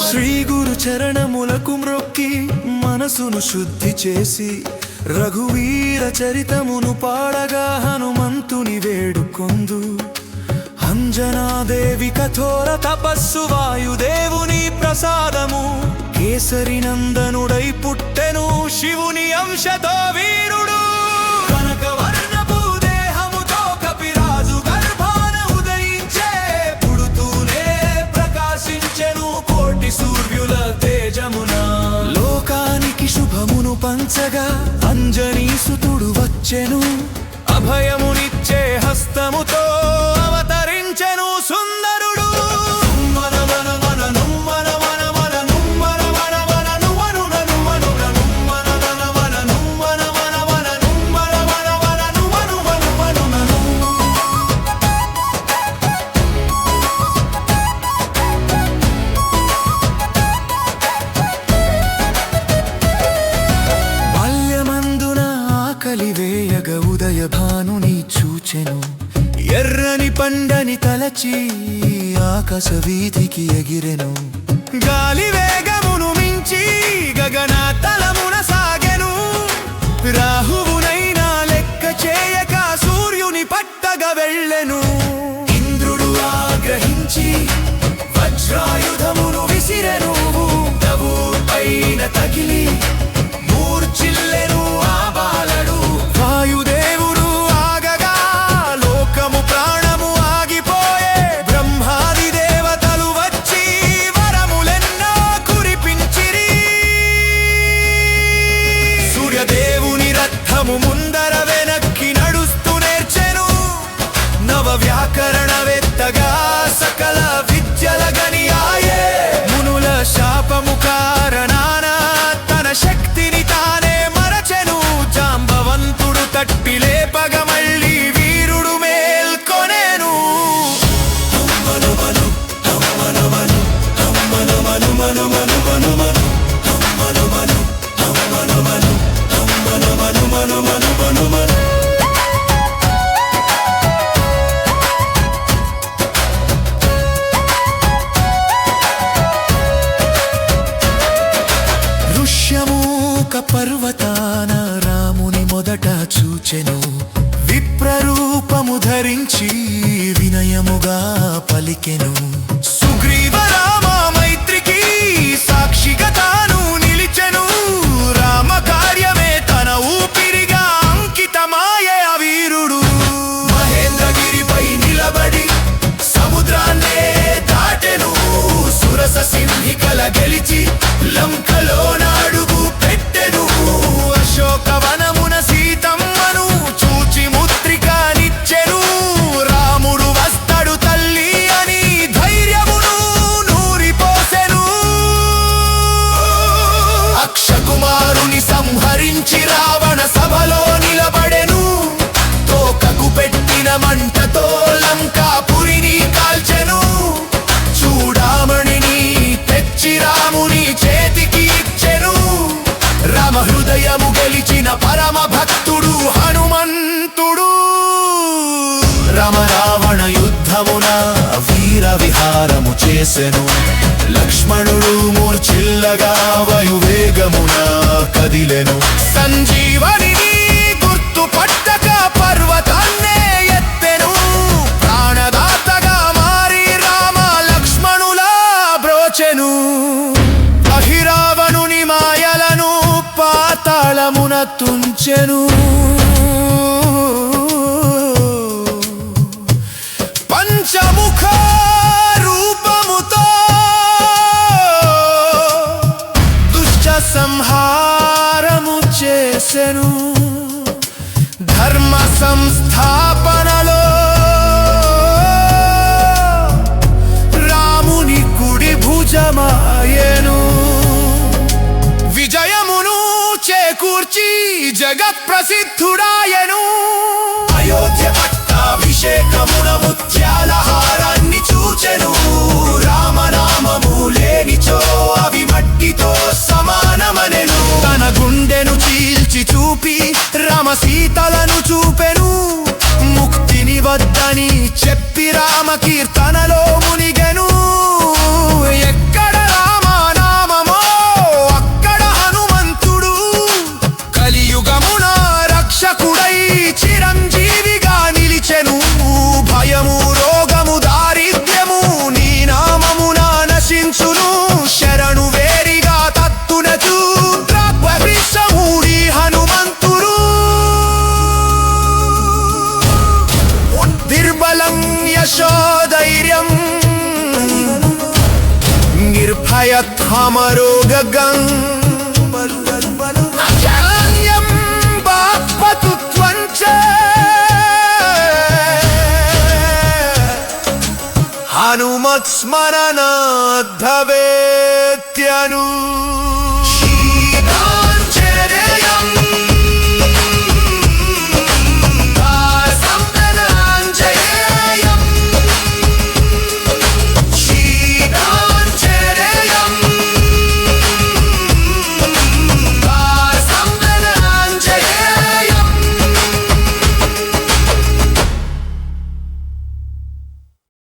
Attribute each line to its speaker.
Speaker 1: శ్రీ గురు చరణములకు మ్రొక్కి మనసును శుద్ధి చేసి రఘువీర చరితమును పాడగా హనుమంతుని వేడుకొందు. అంజనాదేవి కఠోర తపస్సు వాయుదేవుని ప్రసాదము కేసరి నందనుడై పుట్టెను శివుని అంశతో వీరుడు. కనకవర్ణపు దేహముతో కపిరాజు గర్భాన ఉదయించే పుడుతూనే ప్రకాశించెను కోటి సూర్యుల తేజమున. లోకానికి శుభమును పంచగా అంజనీసుతుడు వచ్చెను అభయమునిచ్చే హస్తముతో అవతరించెను సుందరుడు. బాల్యమందున ఆకలి వేయగ ఉదయ భానుని చూచెను. ఎర్రని పండని తలచి ఆకాశ వీధికి ఎగిరెను. గాలి వేగమును మించి గగన తలమున సాగెను. రాహువునైనా లెక్క చేయక సూర్యుని పట్టగా వెళ్ళెను. ఇంద్రుడు ఆగ్రహించి వజ్రాయుధమును విసిరెను. దవు పైన తగిలి మూర్ఛిల్లెను ఆ బాలడు. వాయుదేవుడు ఆగగా లోకము ప్రాణము ఆగిపోయే. బ్రహ్మాది దేవతలు వచ్చి వరములెన్నో కురిపించిరి. సూర్యదేవుని రథము ముందర వెనక్కి నడుస్తూ నేర్చెను. నవ వ్యాకరణవేత్తగా సకల విద్యల గనియాయే. మునుల శాపము కారణాన తన శక్తిని తానే మరచెను. జాంబవంతుడు తట్టి లేపగ మళ్ళీ వీరుడు మేల్కొనేను. ఋష్యమూక పర్వతాన రాముని మొదట చూచెను. విప్రరూపము ధరించి వినయముగా పలికెను. సుగ్రీవ రామ మైత్రికి సాక్షిగా తాను నిలిచెను. రామ కార్యమే తన ఊపిరిగా అంకితమాయే ఆ వీరుడు. మహేంద్రగిరిపై నిలబడి సముద్రాన్నే దాటెను. సురస సింహికల గెలిచి లంకలో నాడుగు పెట్టెను. అశోకవనమున సీతమ్మను చూచి ముద్రికనిచ్చెను. రాముడు వస్తాడు తల్లి అని ధైర్యమును నూరిపోసెను. అక్షకుమారుని సంహరించి రావణ సభలో నిలబడెను. తోకకు పెట్టిన మంటతో లంకాపురిని కాల్చెను. చూడామణిని తెచ్చి రాముని చేతికి ఇచ్చెను. రామ హృదయము గెలిచిన పరమ భక్తుడు హనుమంతుడు. రామ రావణ యుద్ధమున వీర విహారము చేసెను. లక్ష్మణుడు మూర్ఛిల్లగా వాయువేగమున కదిలెను. సంజీవనిని గుర్తు పట్టక పర్వతాన్నే ఎత్తెను. ప్రాణదాతగా మారి రామ లక్ష్మణులా బ్రోచెను. అహిరావణుని మాయలను పాతాళమున తుంచెను. పంచముఖ రూపముతో దుష్ట సంహారము చేసెను. ధర్మ సంస్థాపనలో రాముని కుడి భుజమాయెను. విజయమును చేకూర్చి జగత్ ప్రసిద్ధుడాయెను. అయోధ్య పట్టాభిషేకమున ముత్యాలహారాన్ని చూచెను. రామనామము లేనిచో అవి మట్టితో సమానమనెను. తన గుండెను చీల్చి చూపి రామ సీతలను చూపెను. ముక్తి కీర్తనలో మునిగెను. ఎక్కడ రామనామమో అక్కడ హనుమంతుడు, కలియుగమున రక్షకుడై చిరంజీవిగా నిలిచెను. భయము రోగము దారిద్ర్యము నీ నామమున నశించును. శరణు వేరిగా తత్తునచు ద్రాక్షమూడి హనుమంతుడు. నిర్బలం యశోధైర్యం నిర్భయత్మరోగగం అజాన్యం బాపతుత్వం చ హనుమత్స్మరణాద్ భవేత్యను.